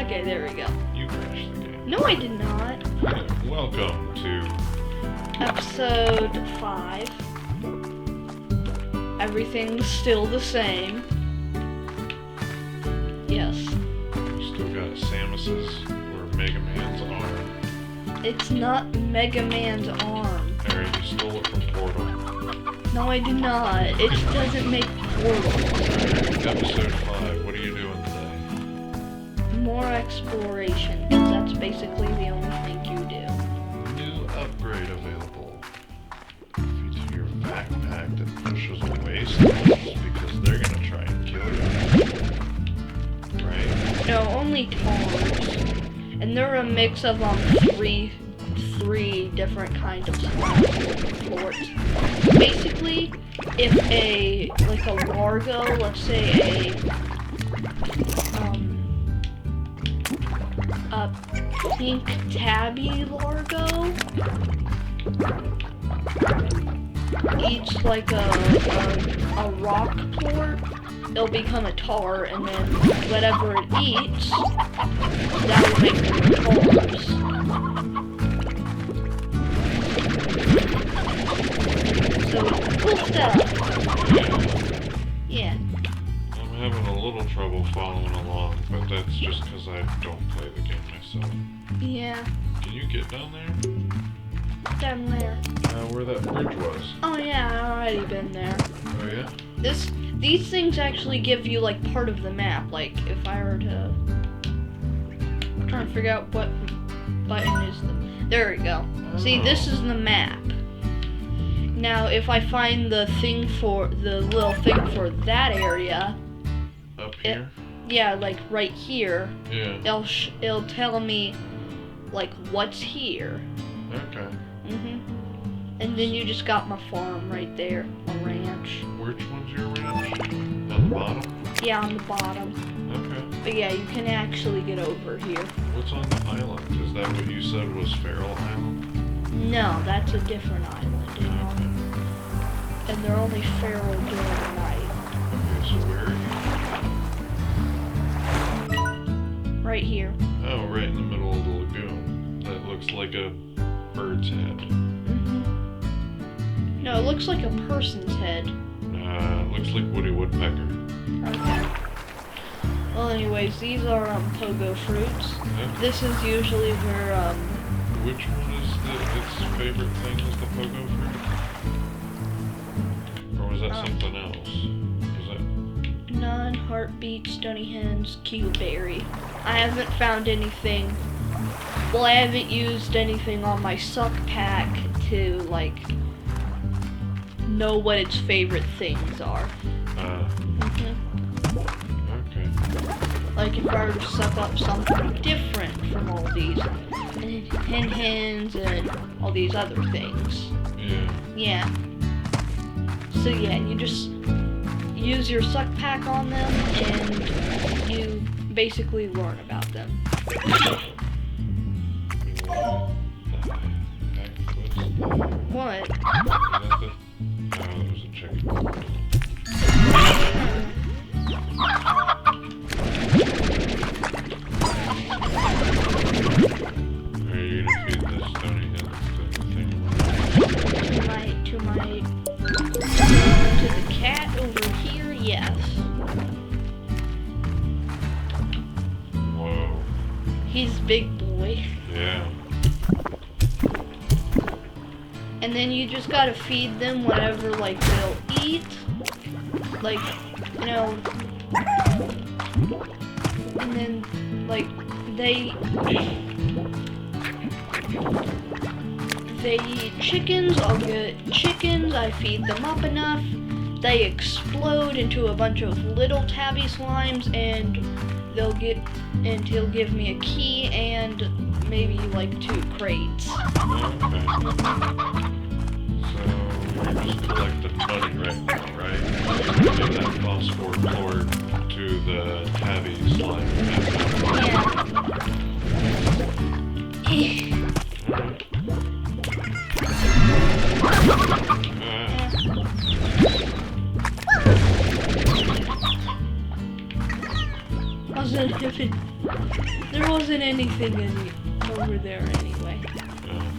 Okay, there we go. You crashed the game. No, I did not. Welcome to Episode 5. Everything's still the same. Yes. We still got Samus's or Mega Man's arm. It's not Mega Man's arm. Harry, you stole it from Portal. No, I did not. It doesn't make portals. Episode 5, what are you doing today? More exploration, because that's basically the only thing you do. New upgrade available. Feeds your backpack that pushes away stones because they're gonna try and kill you. Right? No, only tars. And they're a mix of three different kinds of plorts. Basically, if a largo, let's say a pink tabby largo eats like a rock plort, it'll become a tar, and then whatever it eats, that will make them tars. So, cool stuff. Yeah. I'm having a little trouble following along, but that's just because I don't play the game myself. Yeah. Can you get down there? Down there. Where that bridge was. Oh yeah, I've already been there. Oh yeah? These things actually give you like part of the map. Like if I were to, I'm trying to figure out what button is there we go. Oh. See, this is the map. Now if I find the little thing for that area, Up here? yeah, like right here, Yeah. it'll tell me like what's here. Okay. And then you just got my farm right there, my ranch. Which one's your ranch? On the bottom? Yeah, on the bottom. Okay. But yeah, you can actually get over here. What's on the island? Is that what you said was Feral Island? No, that's a different island. Okay. And they're only feral during the night. Okay, so where are you? Right here. Oh, right in the middle of the lagoon. That looks like a bird's head. No, it looks like a person's head. It looks like Woody Woodpecker. Okay. Well, anyways, these are pogo fruits. Yeah. This is usually where Which one is its favorite thing is the pogo fruit? Or was that something else? Was that... none, heartbeat, stony hens, kiwiberry. I haven't found anything. Well, I haven't used anything on my suck pack to like know what its favorite things are. Okay. Like if I were to suck up something different from all these hens and all these other things. Yeah. Yeah. So yeah, you just use your suck pack on them and you basically learn about them. What? That was a chicken. Are you gonna feed this stony hen to the thing? To the cat over here, yes. Whoa. He's big boy. Yeah. And then you just gotta feed them whatever like they'll eat. Like, you know. And then like they eat chickens, I'll get chickens, I feed them up enough, they explode into a bunch of little tabby slimes and he'll give me a key and maybe like 2 crates. Okay. So we're just collecting money right now, right? Give that phosphor plort to the tabby slime. Yeah. There wasn't anything over there anyway. Yeah.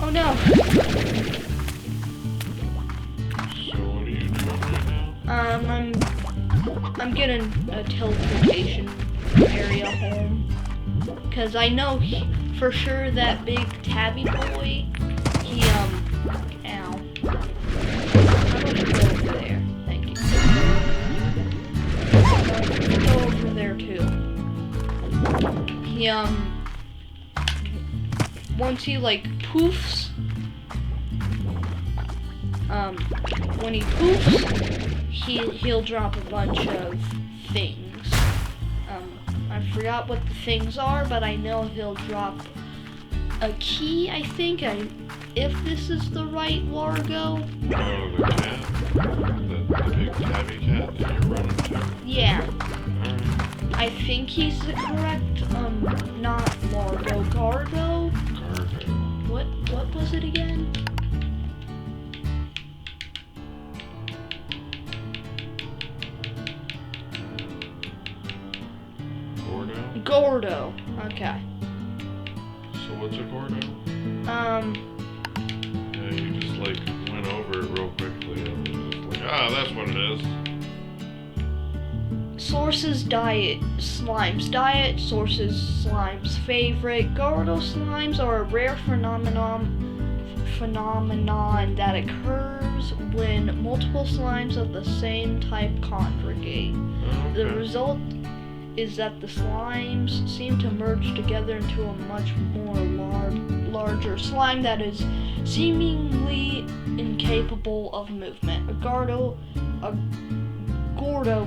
Oh no! So what are you doing right now? I'm getting a teleportation area home. Cause I know for sure that big tabby boy, he, ow. How do I go over there? Thank you. Go over there too. He, once he, like, poofs, when he poofs, he'll drop a bunch of things. I forgot what the things are, but I know he'll drop a key, I think, if this is the right Largo. Oh, the cat? The big tabby cat that you're running to? Yeah. Alright. I think he's the correct, not Largo, Gargo? Gargo. What was it again? Gordo. Okay. So what's a Gordo? Yeah, you just like went over it real quickly and just like, that's what it is. Source's diet, slimes diet, source's slimes favorite. Gordo slimes are a rare phenomenon that occurs when multiple slimes of the same type congregate. Okay. The result is that the slimes seem to merge together into a much more larger slime that is seemingly incapable of movement. A Gordo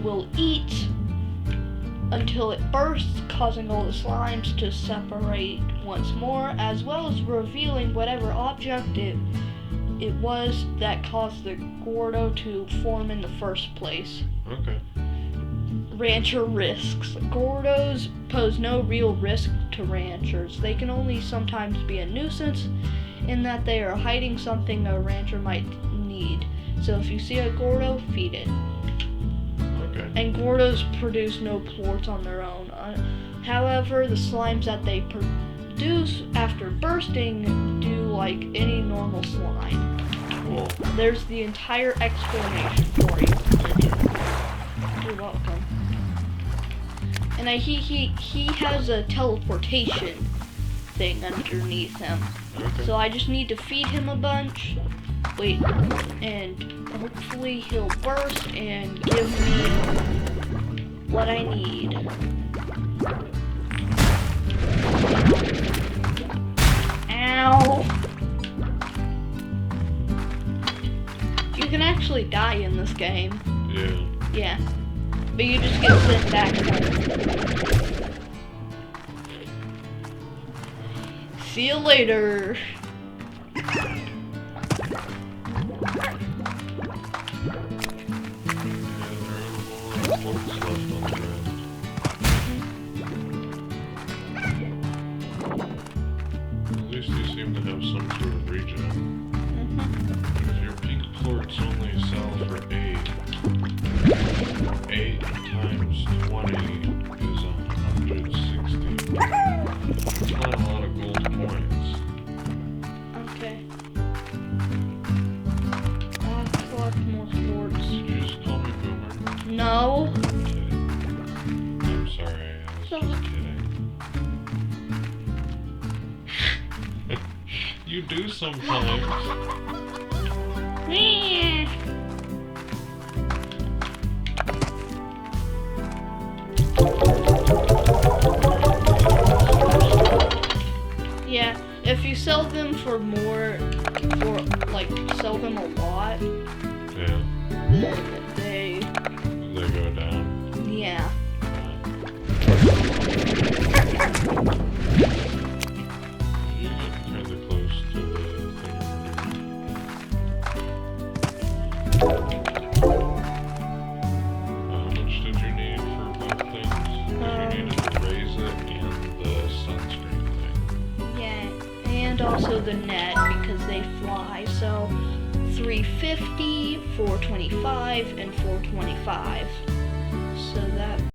will eat until it bursts, causing all the slimes to separate once more, as well as revealing whatever object it was that caused the Gordo to form in the first place. Okay. Rancher risks. Gordos pose no real risk to ranchers. They can only sometimes be a nuisance in that they are hiding something a rancher might need. So if you see a Gordo, feed it. Okay. And Gordos produce no plorts on their own. However, the slimes that they produce after bursting do like any normal slime. Cool. There's the entire explanation for you. Thank you. You're welcome. And he has a teleportation thing underneath him. Okay. So I just need to feed him a bunch. Wait, and hopefully he'll burst and give me what I need. Ow! You can actually die in this game. Yeah. Yeah. But you just get sent back home. See you later. At least you seem to have some sort of regen. If your pink plorts only sell for 8, 8 times 20 is 160. That's not a lot of gold points. Okay. I'll collect more plorts. Did you just call me Boomer? No. I'm kidding. I'm sorry, I was just kidding. You do sometimes. Yeah, if you sell them for more, or like sell them a lot, Yeah, then they, go down. yeah. You get kind of close to the thing. How much did you need for both things? 'Cause you needed to raise it and the sunscreen thing. Yeah, and also the net because they fly. So 350, 425, and 425. So that